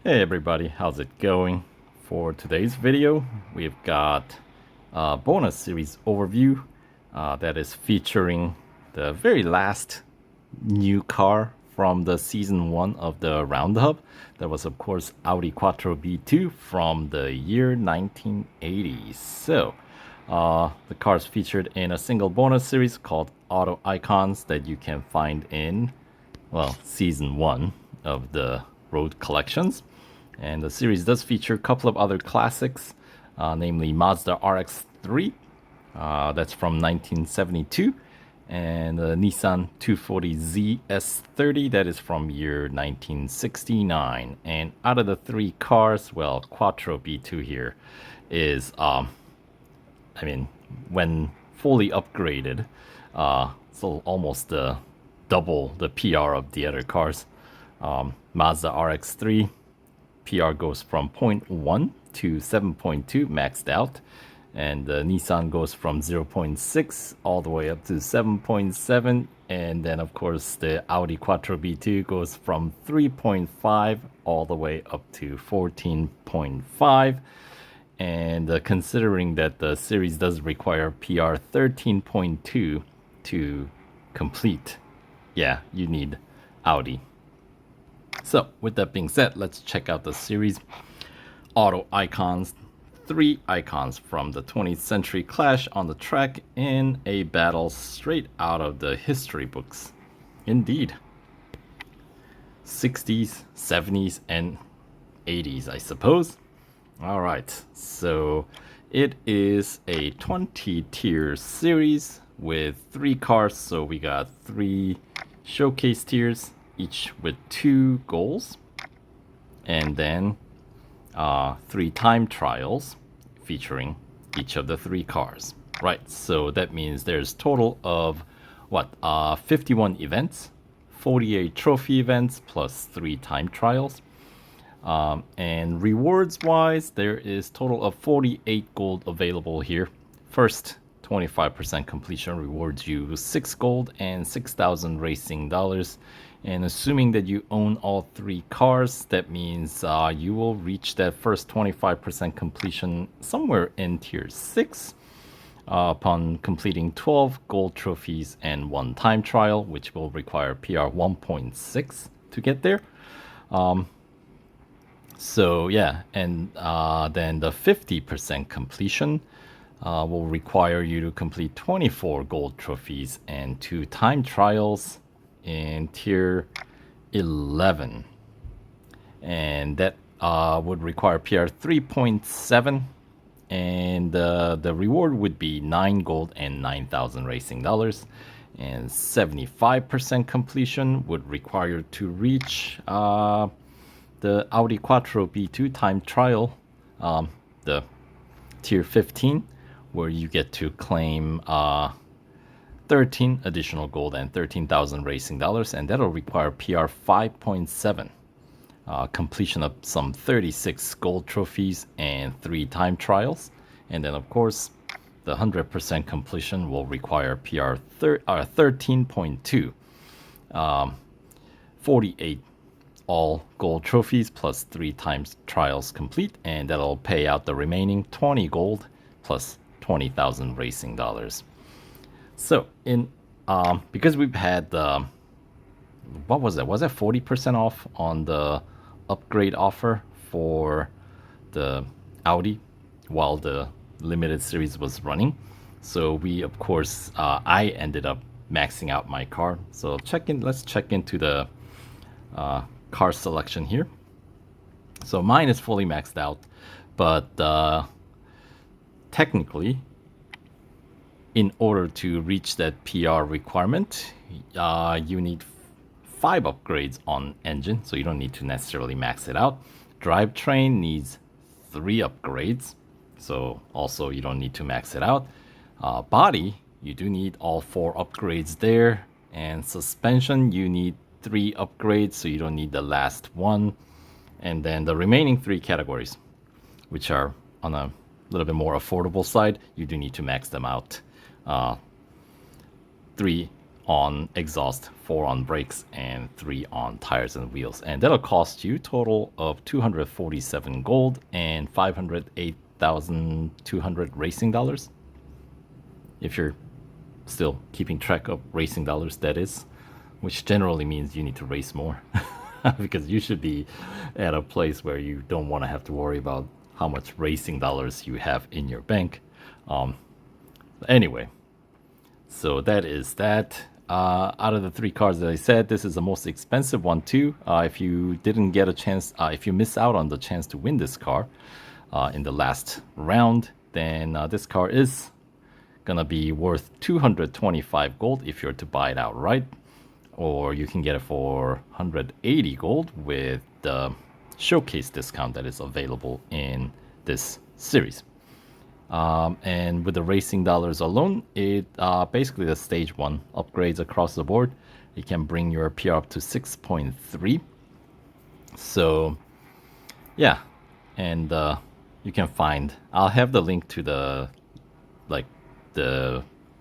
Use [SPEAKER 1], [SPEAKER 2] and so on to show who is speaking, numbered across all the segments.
[SPEAKER 1] Hey everybody, how's it going? For today's video, we've got a bonus series overview that is featuring the very last new car from the season 1 of the Roundup. That was of course Audi Quattro B2 from the year 1980. So, the car is featured in a single bonus series called Auto Icons that you can find in, well, season 1 of the Road Collections. And the series does feature a couple of other classics, namely Mazda RX-3, that's from 1972, and the Nissan 240Z S30, that is from year 1969. And out of the three cars, well, Quattro B2 here is, when fully upgraded, so almost double the PR of the other cars. Mazda RX-3 PR goes from 0.1 to 7.2 maxed out, and the Nissan goes from 0.6 all the way up to 7.7, and then of course the Audi Quattro B2 goes from 3.5 all the way up to 14.5. And considering that the series does require PR 13.2 to complete, yeah, you need Audi. So, with that being said, let's check out the series. Auto Icons, 3 icons from the 20th century clash on the track in a battle straight out of the history books. Indeed. 60s, 70s, and 80s, I suppose. Alright, so it is a 20-tier series with 3 cars, so we got 3 showcase tiers, each with 2 goals, and then 3 time trials featuring each of the 3 cars. Right, so that means there's total of 51 events, 48 trophy events plus 3 time trials. And rewards wise, there is total of 48 gold available here. First 25% completion rewards you 6 gold and 6,000 racing dollars. And assuming that you own all 3 cars, that means you will reach that first 25% completion somewhere in tier 6 upon completing 12 gold trophies and 1 time trial, which will require PR 1.6 to get there. So yeah, and then the 50% completion will require you to complete 24 gold trophies and 2 time trials in tier 11, and that would require PR 3.7, and the reward would be 9 gold and 9,000 racing dollars. And 75% completion would require to reach the Audi Quattro B2 time trial, the tier 15, where you get to claim 13 additional gold and 13,000 racing dollars, and that'll require PR 5.7, completion of some 36 gold trophies and 3 time trials. And then of course the 100% completion will require PR 13.2, 48 all gold trophies plus 3 times trials complete, and that'll pay out the remaining 20 gold plus 20,000 racing dollars. So in because we've had the, what was it? Was it 40% off on the upgrade offer for the Audi while the limited series was running? So we, of course, I ended up maxing out my car. So let's check into the car selection here. So mine is fully maxed out, but technically, in order to reach that PR requirement, you need 5 upgrades on engine, so you don't need to necessarily max it out. Drivetrain needs 3 upgrades, so also you don't need to max it out. Body, you do need all 4 upgrades there, and suspension, you need 3 upgrades, so you don't need the last one. And then the remaining 3 categories, which are on a little bit more affordable side, you do need to max them out. 3 on exhaust, 4 on brakes, and 3 on tires and wheels. And that'll cost you total of 247 gold and 508,200 racing dollars. If you're still keeping track of racing dollars, that is, which generally means you need to race more. Because you should be at a place where you don't want to have to worry about how much racing dollars you have in your bank. Anyway, so that is that. Out of the 3 cars that I said, this is the most expensive one too. If you didn't get a chance, if you miss out on the chance to win this car in the last round, then this car is gonna be worth 225 gold if you're to buy it outright, or you can get it for 180 gold with the showcase discount that is available in this series. And with the racing dollars alone, it basically the stage 1 upgrades across the board. It can bring your PR up to 6.3. So yeah, and you can find, I'll have the link to the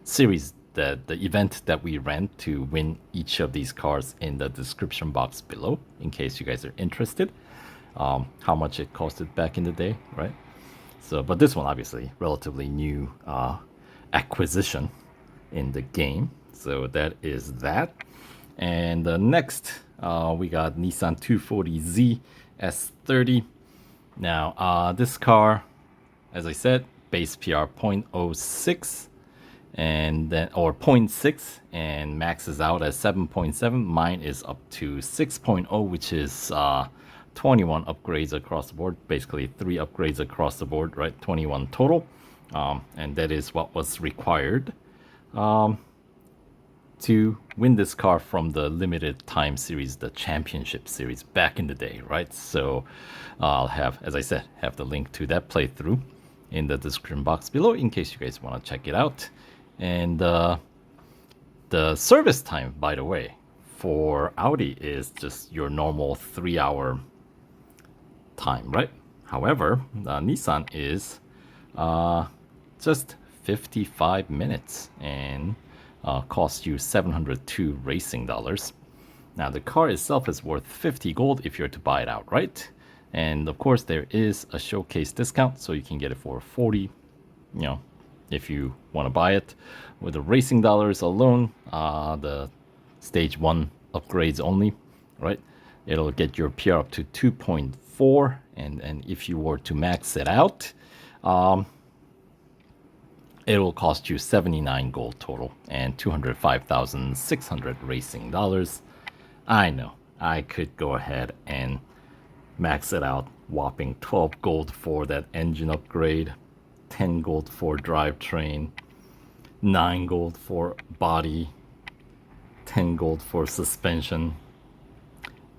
[SPEAKER 1] series, the event that we ran to win each of these cars in the description box below, in case you guys are interested. How much it costed back in the day, right? So, but this one obviously relatively new acquisition in the game. So that is that. And next, we got Nissan 240Z S30. Now, this car, as I said, base PR 0.06 and then or 0.6 and maxes out at 7.7. Mine is up to 6.0, which is 21 upgrades across the board, basically 3 upgrades across the board, right? 21 total, and that is what was required to win this car from the limited time series, the championship series back in the day, right? So I'll have, as I said, have the link to that playthrough in the description box below in case you guys want to check it out. And the service time, by the way, for Audi is just your normal 3-hour time, right? However, Nissan is just 55 minutes and costs you 702 racing dollars. Now the car itself is worth 50 gold if you're to buy it outright, and of course there is a showcase discount, so you can get it for 40, if you want to buy it. With the racing dollars alone, the stage 1 upgrades only, right? It'll get your PR up to 2.4, and if you were to max it out, it will cost you 79 gold total and 205,600 racing dollars. I know, I could go ahead and max it out, whopping 12 gold for that engine upgrade, 10 gold for drivetrain, 9 gold for body, 10 gold for suspension,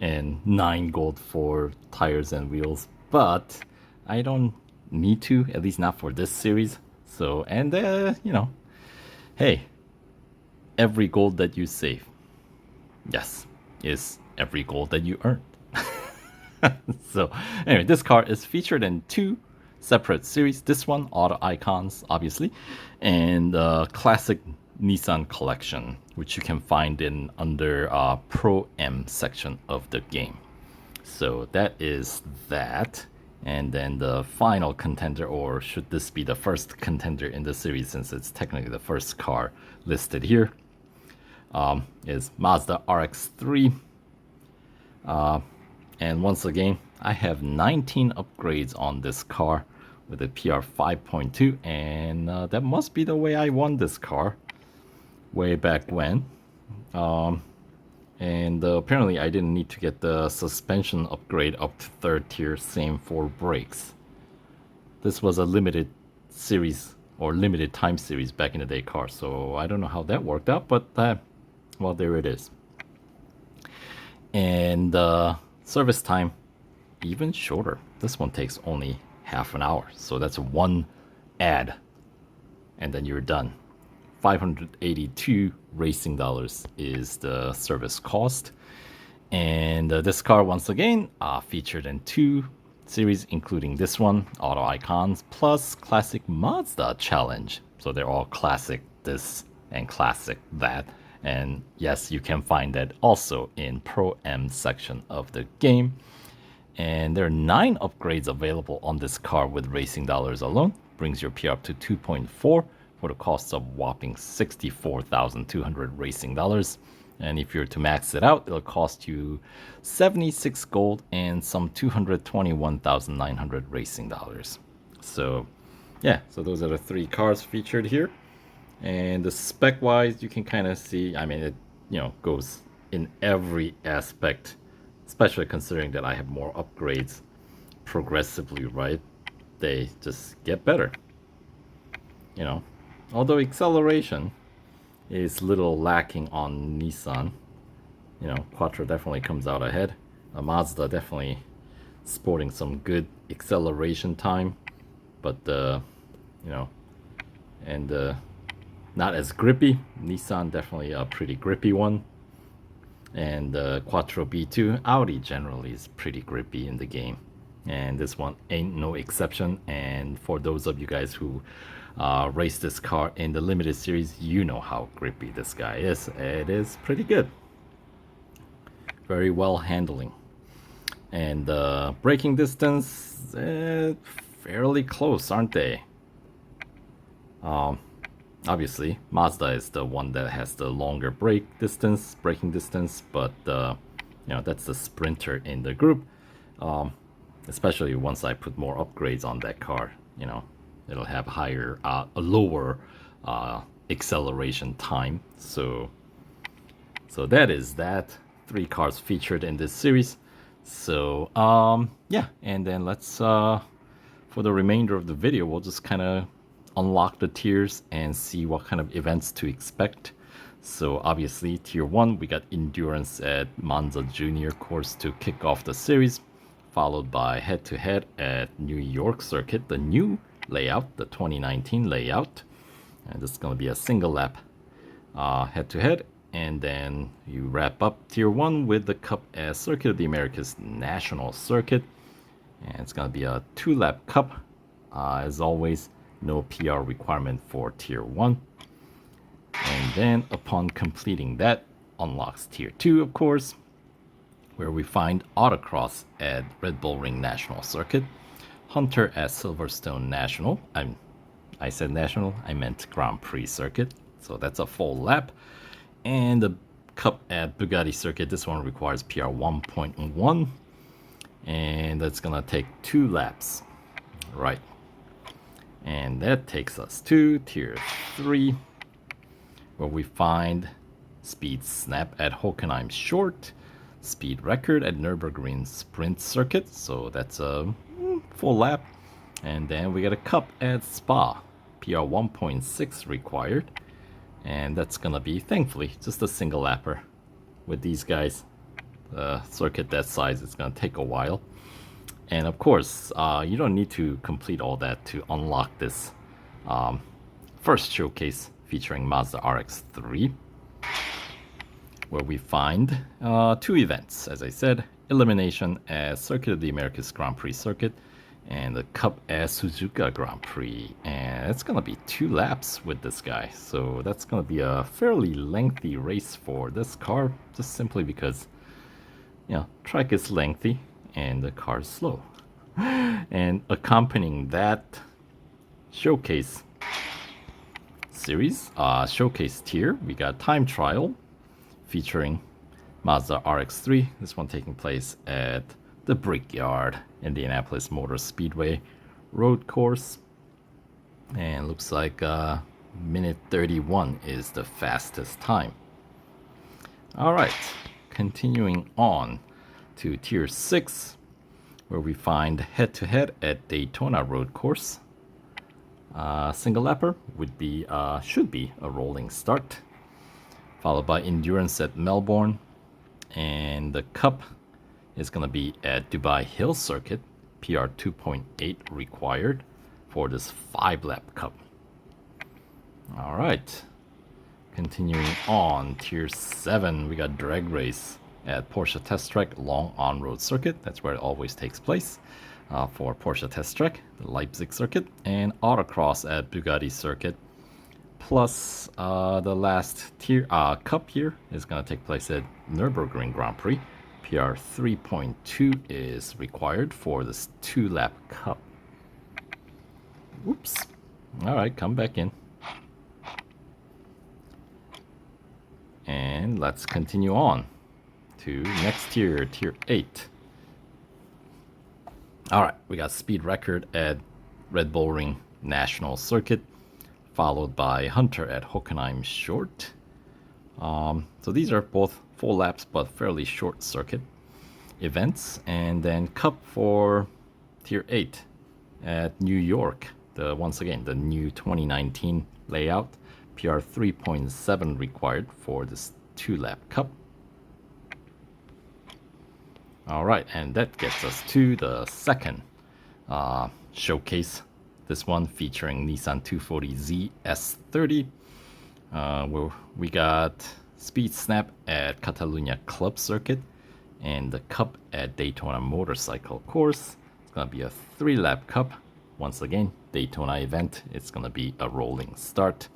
[SPEAKER 1] and 9 gold for tires and wheels. But I don't need to, at least not for this series. So, and hey, every gold that you save, yes, is every gold that you earned. So anyway, this car is featured in 2 separate series. This one, Auto Icons, obviously, and Classic Nissan Collection, which you can find in under Pro M section of the game. So that is that. And then the final contender, or should this be the first contender in the series since it's technically the first car listed here, is Mazda RX-3. And once again, I have 19 upgrades on this car with a PR 5.2, and that must be the way I won this car way back when. And apparently I didn't need to get the suspension upgrade up to 3rd tier, same for brakes. This was a limited series or limited time series back in the day car, so I don't know how that worked out, but well, there it is. And service time, even shorter. This one takes only half an hour, so that's 1 ad, and then you're done. 582 racing dollars is the service cost. And this car, once again, featured in 2 series, including this one, Auto Icons, plus Classic Mazda Challenge. So they're all classic this and classic that. And yes, you can find that also in Pro M section of the game. And there are 9 upgrades available on this car with racing dollars alone. Brings your PR up to 2.4 for the cost of whopping 64,200 racing dollars. And if you're to max it out, it'll cost you 76 gold and some 221,900 racing dollars. So yeah, so those are the 3 cars featured here. And the spec wise, you can kind of see, I mean, it goes in every aspect, especially considering that I have more upgrades progressively, right? They just get better. Although acceleration is little lacking on Nissan, Quattro definitely comes out ahead. Mazda definitely sporting some good acceleration time, but and not as grippy. Nissan definitely a pretty grippy one. And the Quattro B2, Audi generally is pretty grippy in the game. And this one ain't no exception. And for those of you guys who race this car in the limited series, you know how grippy this guy is. It is pretty good. Very well handling. And braking distance, fairly close, aren't they? Obviously, Mazda is the one that has the longer braking distance, but that's the sprinter in the group. Especially once I put more upgrades on that car, it'll have a lower acceleration time. So that is that. 3 cars featured in this series. So yeah, and then let's for the remainder of the video, we'll just kind of unlock the tiers and see what kind of events to expect. So obviously tier 1, we got endurance at Monza Junior course to kick off the series, followed by head-to-head at New York circuit, the new layout, the 2019 layout. And this is going to be a single lap head-to-head. And then you wrap up tier 1 with the Cup as Circuit of the Americas National Circuit. And it's going to be a 2-lap Cup. As always, no PR requirement for tier 1. And then upon completing that, unlocks tier 2, of course, where we find Autocross at Red Bull Ring National Circuit, Hunter at Silverstone National. I said National, I meant Grand Prix Circuit. So that's a full lap. And the Cup at Bugatti Circuit, this one requires PR 1.1. And that's gonna take 2 laps. Right. And that takes us to tier 3, where we find Speed Snap at Hockenheim Short, Speed Record at Nürburgring Sprint Circuit, so that's a full lap. And then we got a Cup at Spa, PR 1.6 required, and that's gonna be, thankfully, just a single lapper. With these guys, circuit that size, it's gonna take a while. And of course, you don't need to complete all that to unlock this first showcase featuring Mazda RX-3, where we find 2 events, as I said, Elimination as Circuit of the Americas Grand Prix Circuit, and the Cup as Suzuka Grand Prix. And it's going to be 2 laps with this guy, so that's going to be a fairly lengthy race for this car, just simply because, track is lengthy and the car is slow. And accompanying that showcase series, showcase tier, we got Time Trial featuring Mazda RX-3. This one taking place at the Brickyard Indianapolis Motor Speedway road course. And looks like minute 31 is the fastest time. Alright, continuing on to tier 6, where we find head-to-head at Daytona road course. Single lapper should be a rolling start, followed by endurance at Melbourne, and the Cup is going to be at Dubai Hill Circuit, PR 2.8 required for this 5-lap Cup. All right, continuing on, tier 7, we got drag race at Porsche Test Track Long On-Road Circuit. That's where it always takes place for Porsche Test Track, the Leipzig Circuit, and Autocross at Bugatti Circuit, plus the last tier cup here is going to take place at Nürburgring Grand Prix. PR 3.2 is required for this 2-lap cup. Oops. All right, come back in. And let's continue on to next tier, tier 8. All right, we got speed record at Red Bull Ring National Circuit, followed by Hunter at Hockenheim Short. So these are both full laps, but fairly short circuit events. And then Cup for tier 8 at New York. Once again, the new 2019 layout. PR 3.7 required for this 2-lap cup. All right, and that gets us to the second showcase. This one featuring Nissan 240Z S30. Where we got Speed Snap at Catalunya Club Circuit and the Cup at Daytona Motorcycle Course. It's going to be a 3-lap cup. Once again, Daytona event. It's going to be a rolling start.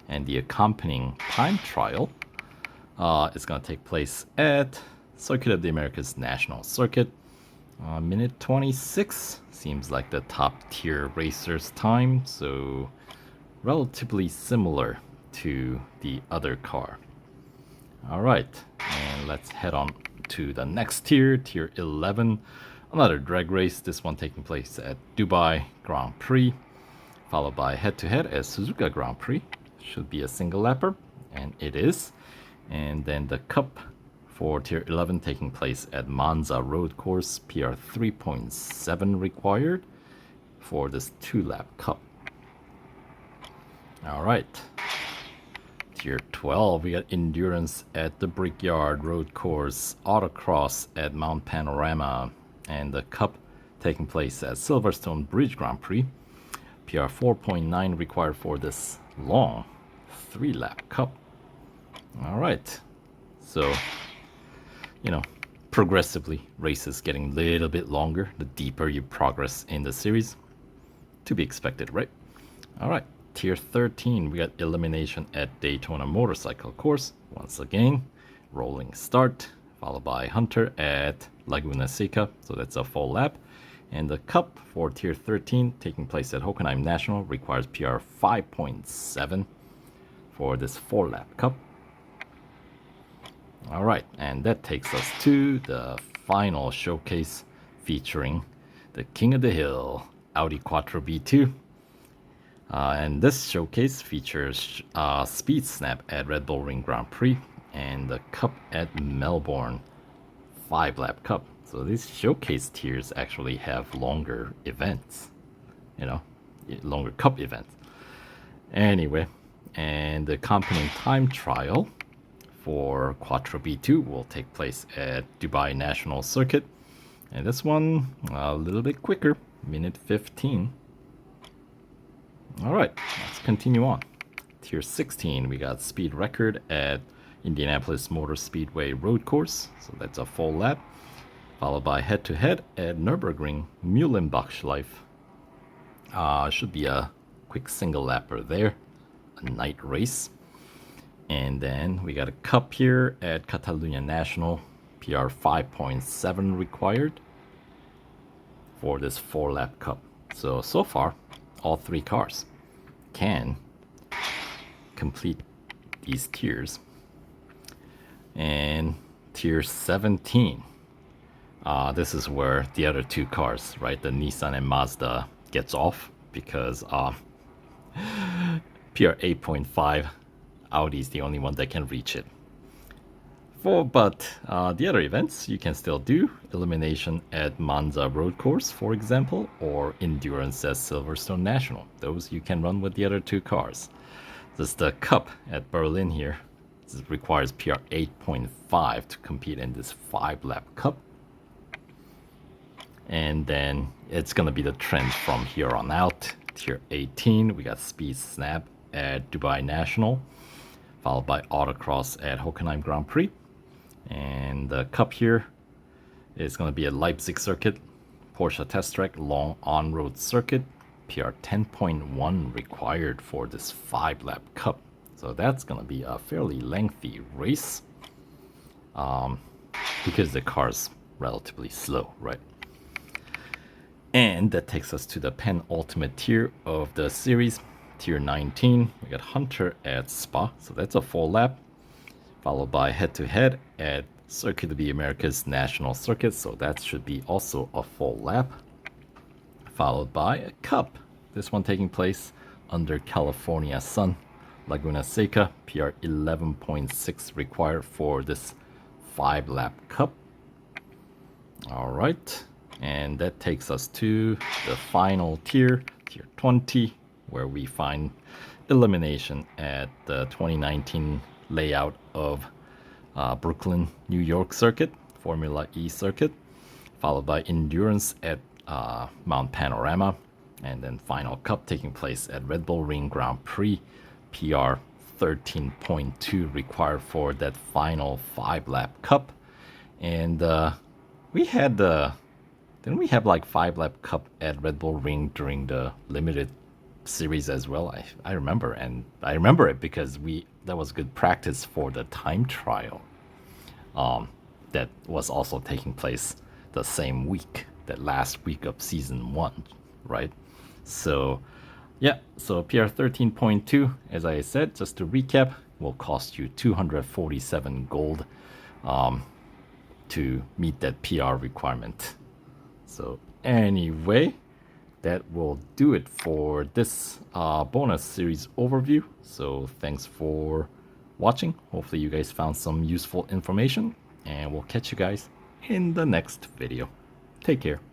[SPEAKER 1] And the accompanying time trial is going to take place at Circuit of the Americas National Circuit. Minute 26 seems like the top tier racer's time, so relatively similar to the other car. All right, and let's head on to the next tier, tier 11. Another drag race, this one taking place at Dubai Grand Prix, followed by head-to-head at Suzuka Grand Prix. Should be a single lapper, and it is. And then the cup for tier 11 taking place at Monza Road Course, PR 3.7 required for this 2-lap cup. All right. Tier 12, we got endurance at the Brickyard Road Course, autocross at Mount Panorama, and the cup taking place at Silverstone Bridge Grand Prix. PR 4.9 required for this long 3-lap cup. All right. So, progressively, races getting a little bit longer the deeper you progress in the series. To be expected, right? All right, tier 13, we got elimination at Daytona Motorcycle Course. Once again, rolling start, followed by Hunter at Laguna Seca. So that's a full lap. And the cup for tier 13, taking place at Hockenheim National, requires PR 5.7 for this 4-lap cup. All right, and that takes us to the final showcase featuring the King of the Hill, Audi Quattro B2. And this showcase features Speed Snap at Red Bull Ring Grand Prix and the Cup at Melbourne 5-lap cup. So these showcase tiers actually have longer events, longer cup events. Anyway, and the accompanying time trial for Quattro B2 will take place at Dubai National Circuit. And this one, a little bit quicker, minute 15. All right, let's continue on. Tier 16, we got speed record at Indianapolis Motor Speedway Road Course. So that's a full lap. Followed by head-to-head at Nürburgring Mühlenbachschleife. Should be a quick single lapper there. A night race. And then we got a cup here at Catalunya National, PR 5.7 required for this 4-lap cup. So far, all 3 cars can complete these tiers. And tier 17, this is where the other 2 cars, right, the Nissan and Mazda, gets off because PR 8.5, Audi is the only one that can reach it. But the other events you can still do. Elimination at Monza Road Course, for example, or Endurance at Silverstone National. Those you can run with the other 2 cars. This is the Cup at Berlin here. This requires PR 8.5 to compete in this 5-lap cup. And then it's going to be the trend from here on out. Tier 18, we got Speed Snap at Dubai National, followed by autocross at Hockenheim Grand Prix. And the cup here is going to be a Leipzig circuit, Porsche Test Track, long on-road circuit, PR 10.1 required for this 5-lap cup. So that's gonna be a fairly lengthy race because the car's relatively slow, right? And that takes us to the penultimate tier of the series, tier 19. We got Hunter at Spa, so that's a full lap, followed by head-to-head at Circuit of the Americas National Circuit, so that should be also a full lap, followed by a Cup, this one taking place under California Sun, Laguna Seca, PR 11.6 required for this 5-lap Cup. All right, and that takes us to the final tier, tier 20, where we find elimination at the 2019 layout of Brooklyn, New York circuit, Formula E circuit, followed by endurance at Mount Panorama, and then final cup taking place at Red Bull Ring Grand Prix, PR 13.2 required for that final 5-lap cup. And we had didn't we have like 5-lap cup at Red Bull Ring during the limited series as well? I remember, and I remember it because that was good practice for the time trial that was also taking place the same week, that last week of season 1, right? So yeah, so PR 13.2, as I said, just to recap, will cost you 247 gold to meet that PR requirement. So anyway, that will do it for this bonus series overview. So thanks for watching. Hopefully you guys found some useful information, and we'll catch you guys in the next video. Take care.